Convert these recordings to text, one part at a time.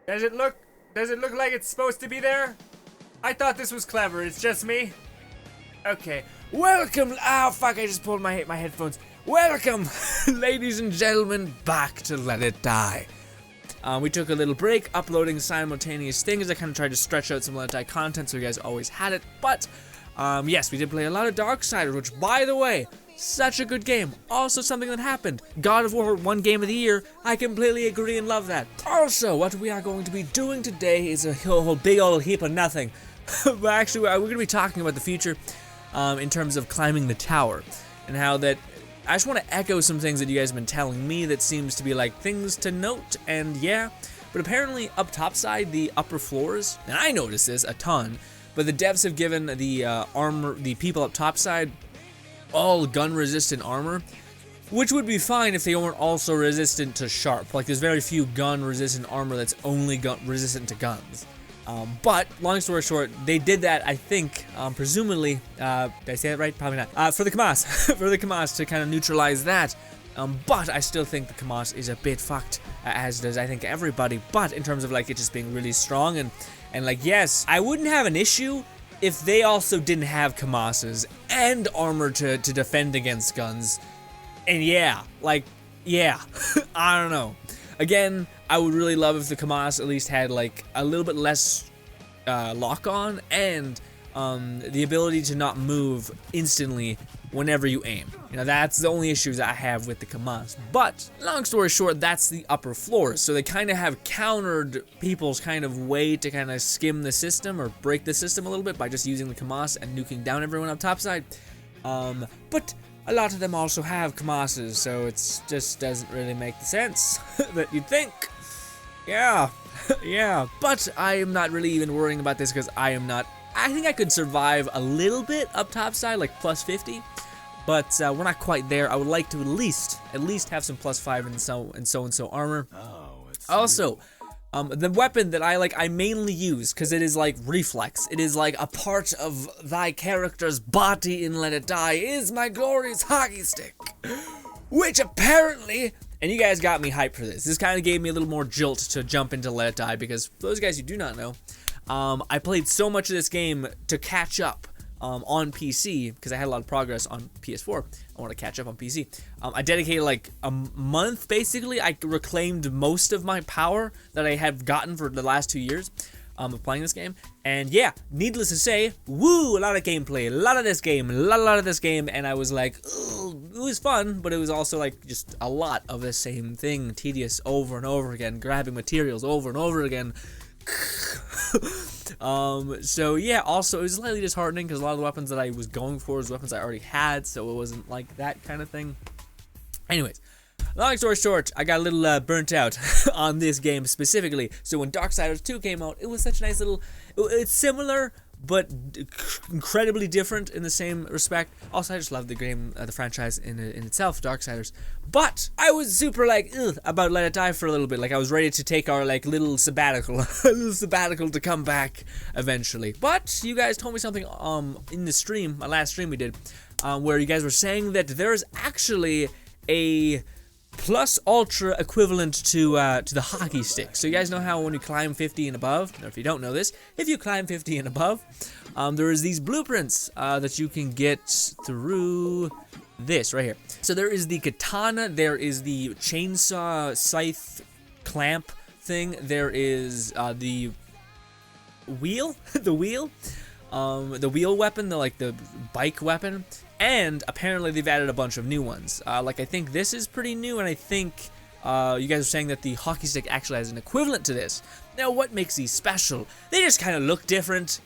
Does it look like it's supposed to be there? I thought this was clever. It's just me. Okay. Welcome. Oh fuck! I just pulled my headphones. Welcome, ladies and gentlemen, back to Let It Die. We took a little break uploading simultaneous things. I kind of tried to stretch out some Let It Die content so you guys always had it. But yes, we did play a lot of Darksiders, which, by the way, such a good game. Also something that happened. God of War won Game of the Year. I completely agree and love that. Also, what we are going to be doing today is a whole big old heap of nothing. But actually, we're going to be talking about the future in terms of climbing the tower. And how that... I just want to echo some things that you guys have been telling me that seems to be like things to note, and yeah. But apparently up topside, the upper floors, and I noticed this a ton, but the devs have given the people up topside all gun-resistant armor, which would be fine if they weren't also resistant to sharp. Like, there's very few gun-resistant armor that's only resistant to guns. But, long story short, they did that, I think, presumably, did I say that right? Probably not. For the KAMAZ, for the KAMAZ to kind of neutralize that. But I still think the KAMAZ is a bit fucked, as does, I think, everybody. But in terms of, like, it just being really strong and like, yes, I wouldn't have an issue if they also didn't have KAMAZs and armor to defend against guns. And yeah, like, yeah, I don't know. Again, I would really love if the KAMAZ at least had like a little bit less lock-on and the ability to not move instantly whenever you aim. You know, that's the only issues I have with the KAMAZ. But, long story short, that's the upper floors. So they kind of have countered people's kind of way to kind of skim the system or break the system a little bit by just using the KAMAZ and nuking down everyone up topside. But a lot of them also have KAMAZs, so it just doesn't really make the sense that you'd think. Yeah, yeah. But I am not really even worrying about this because I think I could survive a little bit up topside, like plus 50. But we're not quite there. I would like to at least have some plus 5 and so armor. Oh, it's also, the weapon that I mainly use, because it is like reflex, it is like a part of thy character's body in Let It Die, is my glorious hockey stick. Which apparently, and you guys got me hyped for this. This kind of gave me a little more jolt to jump into Let It Die, because for those guys who do not know, I played so much of this game to catch up on PC, because I had a lot of progress on PS4. I want to catch up on PC. I dedicated like a month, basically. I reclaimed most of my power that I had gotten for the last 2 years of playing this game. And yeah, needless to say, woo, a lot of gameplay, a lot of this game, and I was like, ugh, it was fun, but it was also like just a lot of the same thing, tedious over and over again, grabbing materials over and over again. So yeah, also it was slightly disheartening because a lot of the weapons that I was going for was weapons I already had, so it wasn't like that kind of thing. Anyways, long story short, I got a little burnt out on this game specifically. So when Darksiders 2 came out, it was such a nice little, it's similar but incredibly different in the same respect. Also, I just love the game, the franchise in itself, Darksiders. But I was super like about Let It Die for a little bit. Like I was ready to take our like little sabbatical, to come back eventually. But you guys told me something in the stream, my last stream we did, where you guys were saying that there's actually a plus ultra equivalent to the hockey stick. So you guys know how when you climb 50 and above, or if you don't know this, if you climb 50 and above, there is these blueprints that you can get through this right here. So there is the katana, there is the chainsaw scythe clamp thing, there is the wheel, the wheel weapon, the bike weapon. And apparently they've added a bunch of new ones. Like I think this is pretty new, and I think you guys are saying that the hockey stick actually has an equivalent to this. Now, what makes these special? They just kind of look different.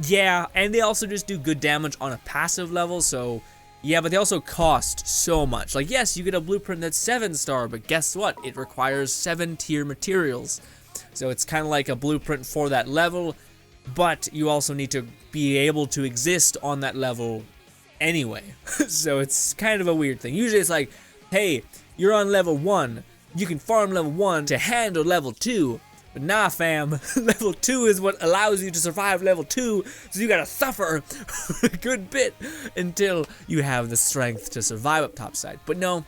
Yeah, and they also just do good damage on a passive level, so yeah, but they also cost so much. Like, yes, you get a blueprint that's 7-star, but guess what? It requires 7-tier materials. So it's kind of like a blueprint for that level, but you also need to be able to exist on that level anyway. So it's kind of a weird thing. Usually it's like, hey, you're on level 1, you can farm level 1 to handle level 2, but nah fam, level 2 is what allows you to survive level 2, so you gotta suffer a good bit until you have the strength to survive up topside. But no,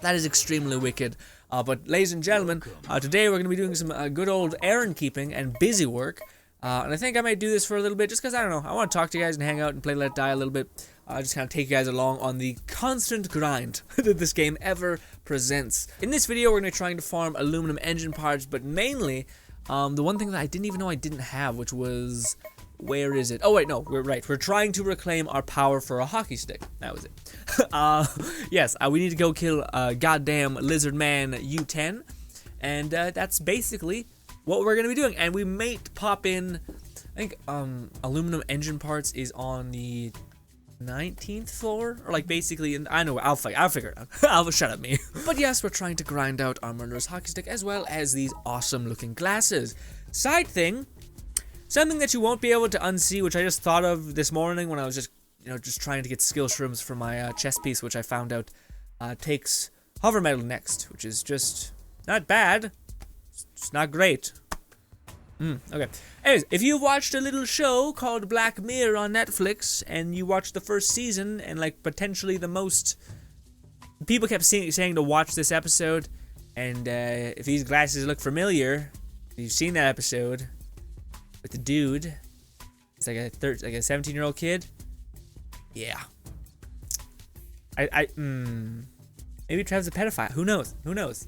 that is extremely wicked. But ladies and gentlemen, today we're going to be doing some good old errand keeping and busy work. And I think I might do this for a little bit just because, I don't know, I want to talk to you guys and hang out and play Let It Die a little bit. Just kind of take you guys along on the constant grind that this game ever presents. In this video, we're going to be trying to farm aluminum engine parts, but mainly, the one thing that I didn't even know I didn't have, which was... Where is it? Oh wait, no, we're right. We're trying to reclaim our power for a hockey stick. That was it. Yes, we need to go kill goddamn Lizard Man U10. And that's basically what we're going to be doing. And we might pop in, I think aluminum engine parts is on the 19th floor, or like basically, I know, I'll figure it out. Shut up, me. But yes, we're trying to grind out our murderous hockey stick as well as these awesome looking glasses. Side thing, something that you won't be able to unsee, which I just thought of this morning when I was just trying to get skill shrooms for my chess piece, which I found out takes hover metal next, which is just not bad, it's not great. Okay. Anyways, if you watched a little show called Black Mirror on Netflix, and you watched the first season, and like potentially the most, people kept saying to watch this episode, and if these glasses look familiar, if you've seen that episode with the dude, it's like a 17-year-old kid. Yeah. Maybe Trev's a pedophile. Who knows? Who knows?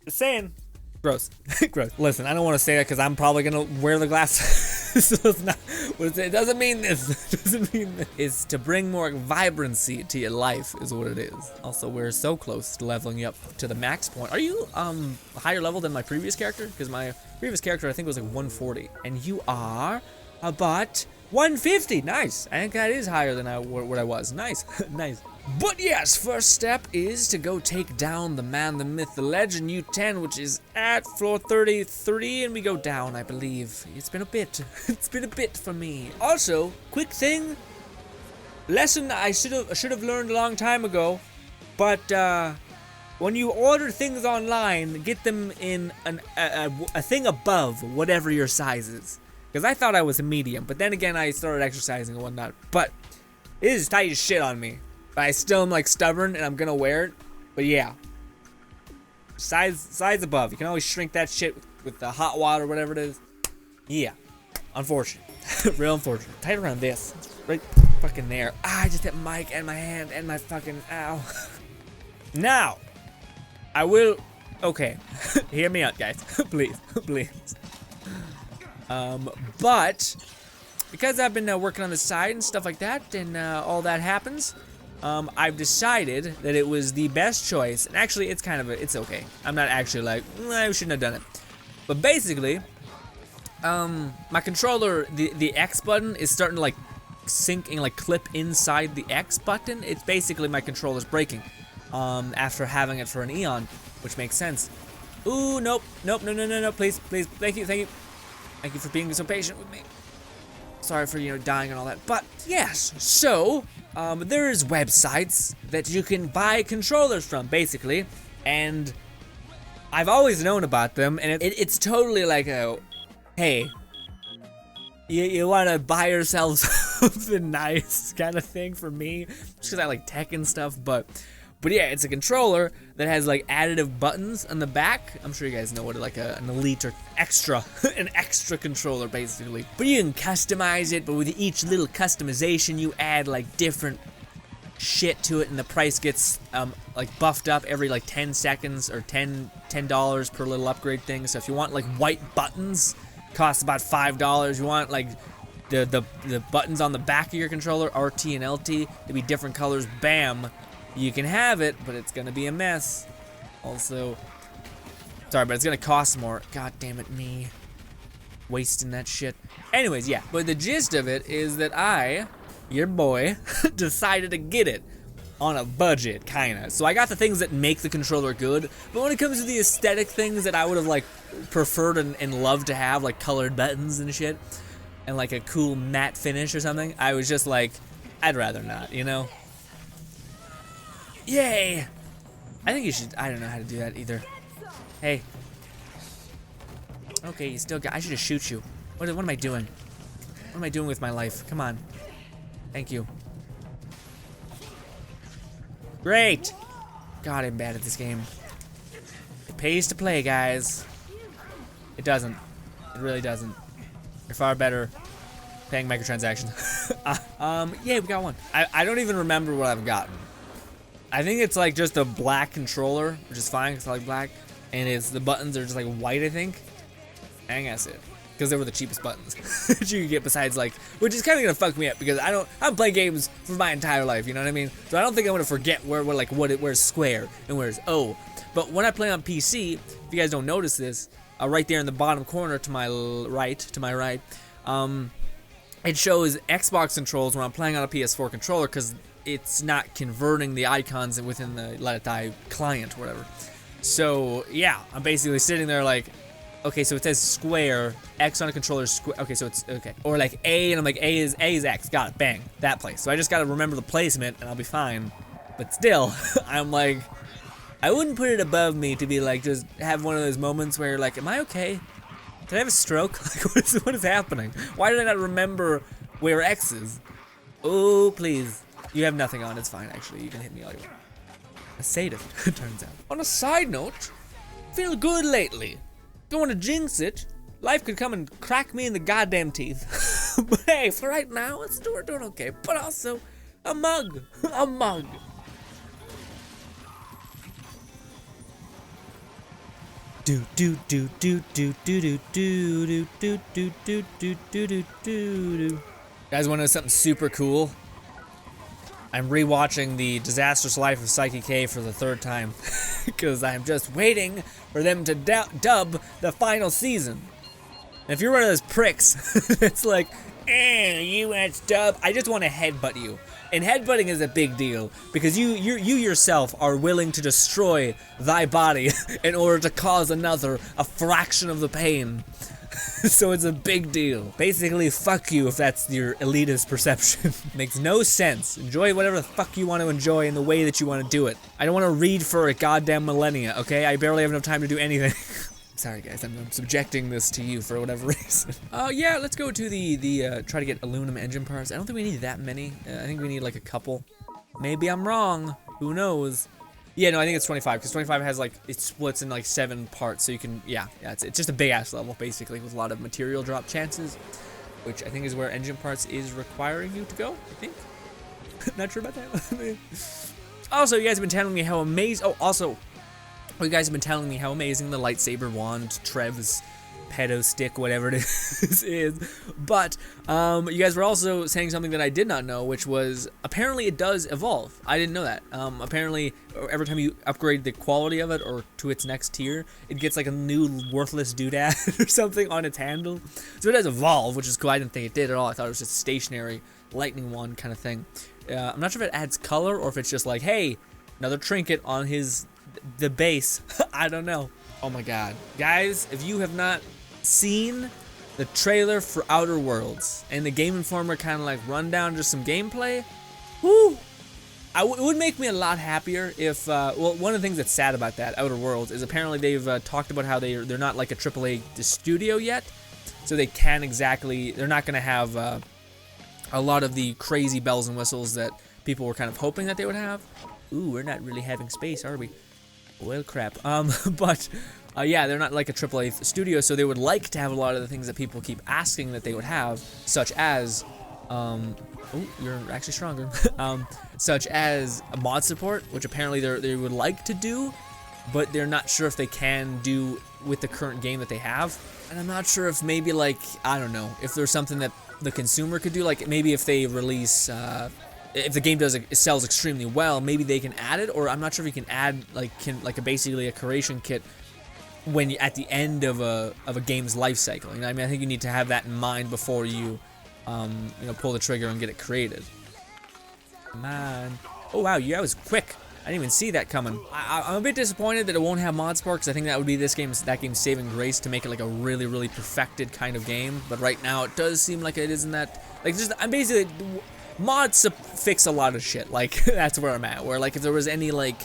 Just saying. Gross. Gross. Listen, I don't want to say that because I'm probably gonna wear the glasses. So it's not. It doesn't mean this. It doesn't mean this. It's to bring more vibrancy to your life, is what it is. Also, we're so close to leveling you up to the max point. Are you a higher level than my previous character? Because my previous character, I think, was like 140, and you are about 150. Nice. I think that is higher than what I was. Nice. Nice. But yes, first step is to go take down the man, the myth, the legend, U10, which is at floor 33, and we go down, I believe. It's been a bit. It's been a bit for me. Also, quick thing, lesson I should have learned a long time ago, but when you order things online, get them in a thing above whatever your size is. Because I thought I was a medium, but then again, I started exercising and whatnot. But it is tight as shit on me. But I still am like stubborn and I'm gonna wear it. But yeah, size above. You can always shrink that shit with the hot water, whatever it is. Yeah, unfortunate. Real unfortunate. Tight around this, right fucking there. I just hit mic and my hand and my fucking ow. Now, I will. Okay, hear me out, guys. Please, please. But because I've been working on the side and stuff like that, and all that happens. I've decided that it was the best choice, and actually it's kind of it's okay. I'm not actually like, I shouldn't have done it. But basically, my controller, the X button is starting to like sink and like clip inside the X button. It's basically my controller's breaking, after having it for an eon, which makes sense. Ooh, nope, no, please, thank you for being so patient with me. Sorry for, dying and all that, but yes, so, there's websites that you can buy controllers from, basically, and I've always known about them, and it's totally like a, hey, you want to buy yourself something nice kind of thing for me, just because I like tech and stuff, but yeah, it's a controller that has like additive buttons on the back. I'm sure you guys know what like an elite or extra, an extra controller basically. But you can customize it, but with each little customization, you add like different shit to it, and the price gets like buffed up every like 10 seconds or $10 per little upgrade thing. So if you want like white buttons, costs about $5. You want like the buttons on the back of your controller, RT and LT, to be different colors, bam. You can have it, but it's gonna be a mess. Also, sorry, but it's gonna cost more. God damn it, me. Wasting that shit. Anyways, yeah, but the gist of it is that I, your boy, decided to get it on a budget, kinda. So I got the things that make the controller good, but when it comes to the aesthetic things that I would have like preferred and loved to have, like colored buttons and shit, and like a cool matte finish or something, I was just like, I'd rather not, Yay! I think you should. I don't know how to do that either. Hey. Okay, you still got. I should just shoot you. What am I doing? What am I doing with my life? Come on. Thank you. Great! God, I'm bad at this game. pays to play, guys. It doesn't. It really doesn't. You're far better paying microtransactions. Yeah, we got one. I don't even remember what I've gotten. I think it's like just a black controller, which is fine because I like black. And the buttons are just like white, I think. I think that's it. Because they were the cheapest buttons that you could get besides like, which is kind of gonna fuck me up because I haven't played games for my entire life, you know what I mean? So I don't think I'm gonna forget where's square and where's O. But when I play on PC, if you guys don't notice this, right there in the bottom corner to my right, it shows Xbox controls when I'm playing on a PS4 controller because it's not converting the icons within the Let It Die client or whatever. So yeah, I'm basically sitting there like, okay, so it says square, X on a controller, square. Okay, so it's okay. Or like A, and I'm like A is X. Got it, bang, that place. So I just gotta remember the placement, and I'll be fine. But still, I'm like, I wouldn't put it above me to be like, just have one of those moments where you're like, am I okay? Did I have a stroke? Like, what is happening? Why did I not remember where X is? Oh, please. You have nothing on, it's fine, actually. You can hit me all you want. A sadist, it turns out. On a side note, feel good lately. Don't want to jinx it. Life could come and crack me in the goddamn teeth. But hey, for right now, we're doing okay. But also, a mug. A mug. Do do do do do do do do do do do do do do do. Guys, want to know something super cool? I'm rewatching The Disastrous Life of Psyche K for the 3rd time because I'm just waiting for them to dub the final season. And if you're one of those pricks, it's like, US dub. I just want to headbutt you. And headbutting is a big deal because you yourself are willing to destroy thy body in order to cause another a fraction of the pain. So it's a big deal. Basically, fuck you if that's your elitist perception. Makes no sense. Enjoy whatever the fuck you want to enjoy in the way that you want to do it. I don't want to read for a goddamn millennia, okay? I barely have enough time to do anything. Sorry guys, I'm subjecting this to you for whatever reason. Yeah, let's go to the try to get aluminum engine parts. I don't think we need that many. I think we need like a couple. Maybe I'm wrong. Who knows? Yeah, no, I think it's 25 because 25 has like, it splits in like 7 parts, so you can, yeah, it's just a big ass level basically with a lot of material drop chances, which I think is where engine parts is requiring you to go, I think. Not sure about that. Also, you guys have been telling me how amazing, you guys have been telling me how amazing the lightsaber wand, Trev's pedo stick, whatever it is. But you guys were also saying something that I did not know, which was apparently it does evolve. I didn't know that. Apparently, every time you upgrade the quality of it or to its next tier, it gets like a new worthless doodad or something on its handle. So it does evolve, which is cool. I didn't think it did at all. I thought it was just a stationary lightning wand kind of thing. I'm not sure if it adds color or if it's just like, hey, another trinket on the base. I don't know. Oh my god. Guys, if you have not seen the trailer for Outer Worlds and the Game Informer kind of like rundown just some gameplay, whoo, it would make me a lot happier if well, one of the things that's sad about that Outer Worlds is apparently they've talked about how they're not like a AAA studio yet, so they're not gonna have a lot of the crazy bells and whistles that people were kind of hoping that they would have. Ooh, we're not really having space, are we? Well, crap. But yeah, they're not like a AAA studio, so they would like to have a lot of the things that people keep asking that they would have, such as, oh, you're actually stronger, such as a mod support, which apparently they would like to do, but they're not sure if they can do with the current game that they have. And I'm not sure if maybe like, I don't know, if there's something that the consumer could do, like maybe if they release, if the game sells extremely well, maybe they can add it, or I'm not sure if you can add basically a curation kit when at the end of a game's life cycle. You know, I mean, I think you need to have that in mind before you, pull the trigger and get it created. Come on! Oh wow, that was quick. I didn't even see that coming. I'm a bit disappointed that it won't have mod support because I think that would be that game's saving grace to make it like a really, really perfected kind of game. But right now, it does seem like it isn't that. Like, I'm basically. Mods fix a lot of shit, like, that's where I'm at, where, like, if there was any, like,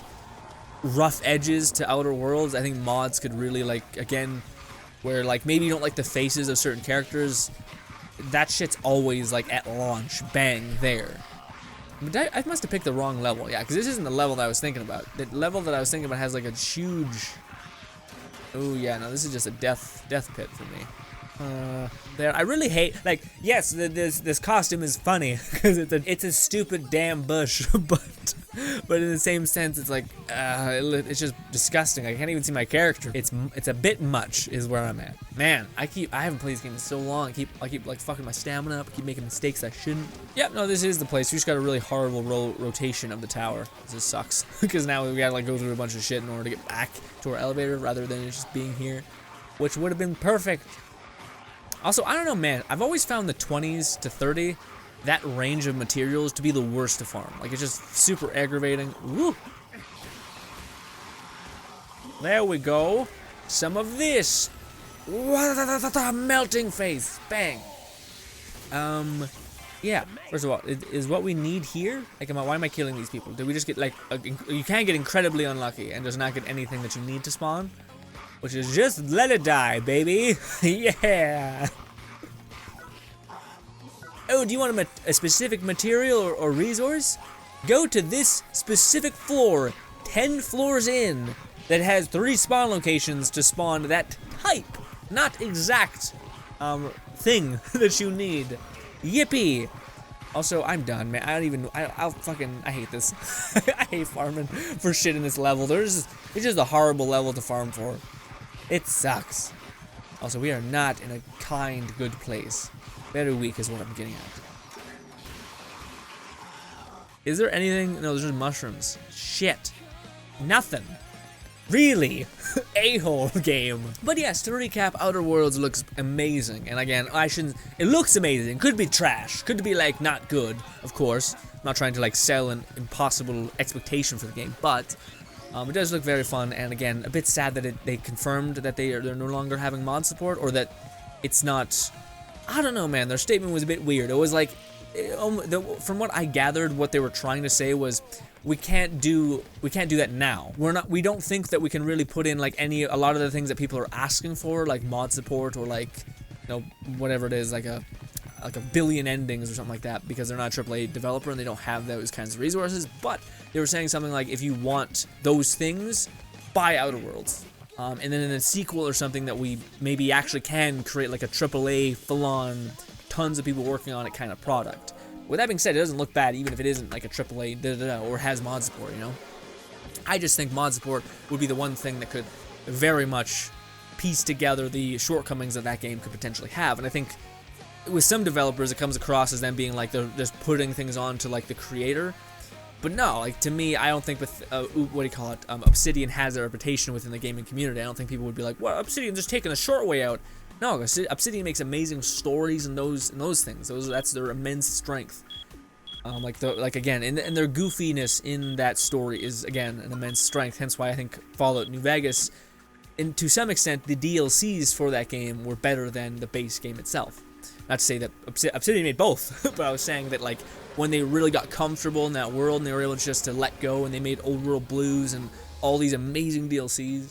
rough edges to Outer Worlds, I think mods could really, like, again, where, like, maybe you don't like the faces of certain characters, that shit's always, like, at launch, bang, there. But I must have picked the wrong level, yeah, because this isn't the level that I was thinking about. The level that I was thinking about has, like, a huge Oh yeah, no, this is just a death pit for me. There, I really hate, like, yes, this costume is funny because it's a stupid damn bush, but in the same sense, it's like, it's just disgusting. I can't even see my character. It's a bit much, is where I'm at. Man, I haven't played this game in so long. I keep like fucking my stamina up. I keep making mistakes I shouldn't. Yep, no, this is the place. We just got a really horrible rotation of the tower. This sucks because now we gotta like go through a bunch of shit in order to get back to our elevator rather than just being here, which would have been perfect. Also, I don't know, man. I've always found the 20s to 30, that range of materials, to be the worst to farm. Like, it's just super aggravating. Woo! There we go. Some of this. Melting face. Bang. Yeah. First of all, is what we need here? Like, why am I killing these people? Did we just get, like, you can get incredibly unlucky and does not get anything that you need to spawn? Which is just let it die, baby. Yeah. Oh, do you want a specific material or resource? Go to this specific floor, 10 floors in, that has 3 spawn locations to spawn that type, not exact, thing that you need. Yippee. Also, I'm done, man. I hate this. I hate farming for shit in this level. It's just a horrible level to farm for. It sucks. Also, we are not in a kind, good place. Very weak is what I'm getting at. Is there anything? No, there's just mushrooms. Shit. Nothing. Really? A-hole game. But yes, to recap, Outer Worlds looks amazing. And again, it looks amazing. Could be trash. Could be like not good, of course. I'm not trying to like sell an impossible expectation for the game, but it does look very fun, and again, a bit sad that they confirmed that they're no longer having mod support, or that it's not. I don't know, man. Their statement was a bit weird. It was like, from what I gathered, what they were trying to say was, we can't do that now. We don't think that we can really put in like a lot of the things that people are asking for, like mod support or like, whatever it is, like a billion endings or something like that, because they're not a AAA developer and they don't have those kinds of resources. But they were saying something like, if you want those things, buy Outer Worlds. And then in a sequel or something that we maybe actually can create like a AAA full-on, tons of people working on it kind of product. With that being said, it doesn't look bad even if it isn't like a AAA or has mod support, I just think mod support would be the one thing that could very much piece together the shortcomings that game could potentially have. And I think with some developers it comes across as them being like they're just putting things on to like the creator. But no, like to me, I don't think with Obsidian has a reputation within the gaming community. I don't think people would be like, well, Obsidian's just taking a short way out. No, Obsidian makes amazing stories and those things. That's their immense strength. Again, and their goofiness in that story is again an immense strength. Hence why I think Fallout New Vegas, and to some extent, the DLCs for that game were better than the base game itself. Not to say that Obsidian made both, but I was saying that like when they really got comfortable in that world and they were able just to let go and they made Old World Blues and all these amazing DLCs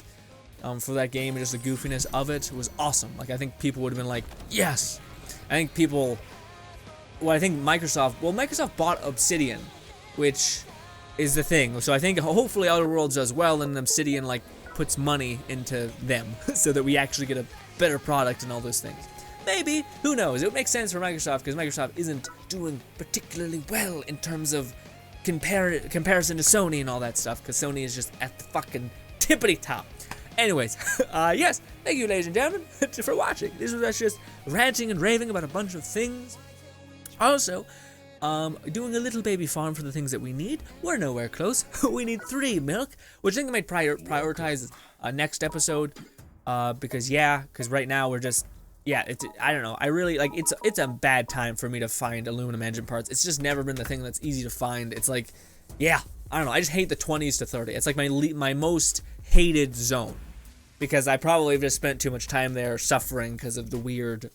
for that game, and just the goofiness of it was awesome. Like I think people would have been like, yes. I think Microsoft bought Obsidian, which is the thing. So I think hopefully Outer Worlds does well and Obsidian like puts money into them so that we actually get a better product and all those things. Maybe, who knows? It would make sense for Microsoft because Microsoft isn't doing particularly well in terms of comparison to Sony and all that stuff, because Sony is just at the fucking tippity top. Anyways, yes, thank you, ladies and gentlemen, for watching. This was us just ranting and raving about a bunch of things. Also, doing a little baby farm for the things that we need. We're nowhere close. We need 3 milk, which I think I might prioritize next episode, because right now we're just. Yeah, I don't know. I really like it's a bad time for me to find aluminum engine parts. It's just never been the thing that's easy to find. It's like, yeah, I don't know. I just hate the 20s to 30. It's like my most hated zone, because I probably have just spent too much time there suffering because of the weird.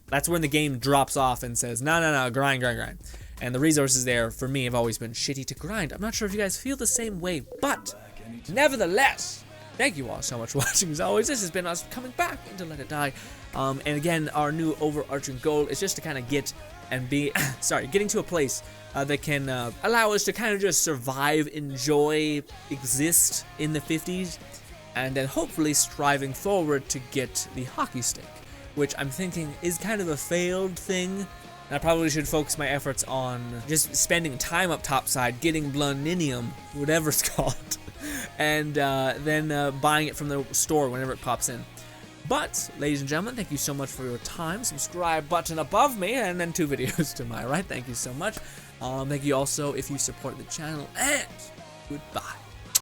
That's when the game drops off and says, no, grind. And the resources there for me have always been shitty to grind. I'm not sure if you guys feel the same way, but nevertheless. Thank you all so much for watching. As always, this has been us coming back into Let It Die. And again, our new overarching goal is just to kind of getting to a place that can allow us to kind of just survive, enjoy, exist in the 50s. and then hopefully striving forward to get the hockey stick, which I'm thinking is kind of a failed thing. And I probably should focus my efforts on just spending time up topside, getting Blundinium, whatever it's called, and then buying it from the store whenever it pops in. But, ladies and gentlemen, thank you so much for your time. Subscribe button above me, and then 2 videos to my right. Thank you so much. Thank you also if you support the channel, and goodbye.